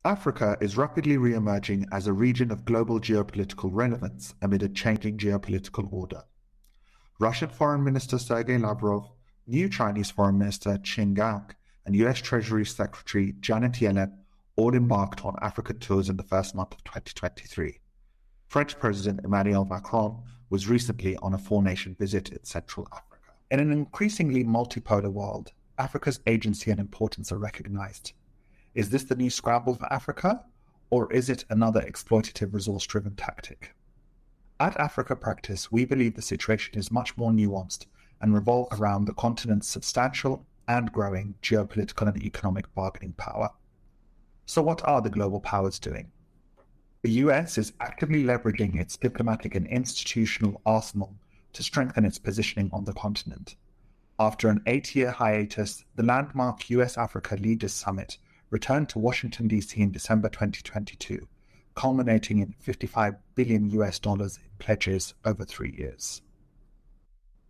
Africa is rapidly re-emerging as a region of global geopolitical relevance amid a changing geopolitical order. Russian Foreign Minister Sergei Lavrov, new Chinese Foreign Minister Qin Gang, and US Treasury Secretary Janet Yellen all embarked on African tours in the first month of 2023. French President Emmanuel Macron was recently on a four-nation visit in Central Africa. In an increasingly multipolar world, Africa's agency and importance are recognized. Is this the new scramble for Africa, or is it another exploitative resource-driven tactic? At Africa Practice, we believe the situation is much more nuanced and revolves around the continent's substantial and growing geopolitical and economic bargaining power. So what are the global powers doing? The US is actively leveraging its diplomatic and institutional arsenal to strengthen its positioning on the continent. After an 8-year hiatus, the landmark US-Africa Leaders Summit returned to Washington, D.C. in December 2022, culminating in $55 billion in pledges over 3 years.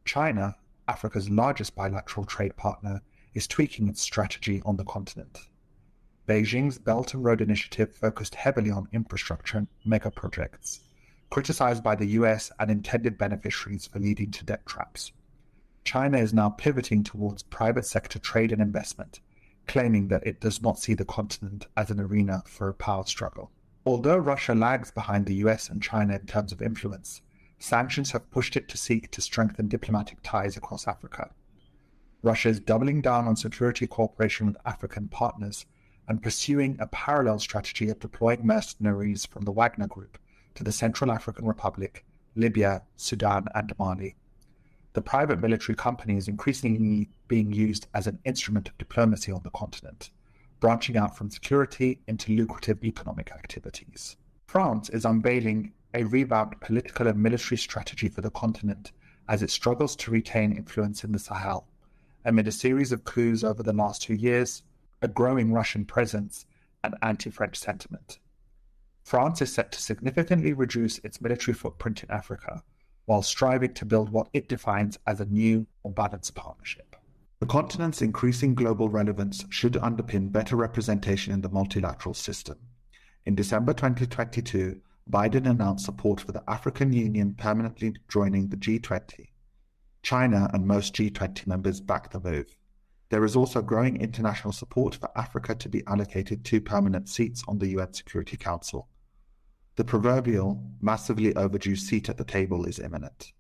China, Africa's largest bilateral trade partner, is tweaking its strategy on the continent. Beijing's Belt and Road Initiative focused heavily on infrastructure and mega projects, criticized by the US and intended beneficiaries for leading to debt traps. China is now pivoting towards private sector trade and investment, claiming that it does not see the continent as an arena for a power struggle. Although Russia lags behind the US and China in terms of influence, sanctions have pushed it to seek to strengthen diplomatic ties across Africa. Russia is doubling down on security cooperation with African partners and pursuing a parallel strategy of deploying mercenaries from the Wagner Group to the Central African Republic, Libya, Sudan, and Mali. The private military company is increasingly being used as an instrument of diplomacy on the continent, branching out from security into lucrative economic activities. France is unveiling a revamped political and military strategy for the continent as it struggles to retain influence in the Sahel, amid a series of coups over the last 2 years, a growing Russian presence, and anti-French sentiment. France is set to significantly reduce its military footprint in Africa, while striving to build what it defines as a new, more balanced partnership. The continent's increasing global relevance should underpin better representation in the multilateral system. In December 2022, Biden announced support for the African Union permanently joining the G20. China and most G20 members back the move. There is also growing international support for Africa to be allocated 2 permanent seats on the UN Security Council. The proverbial, massively overdue seat at the table is imminent.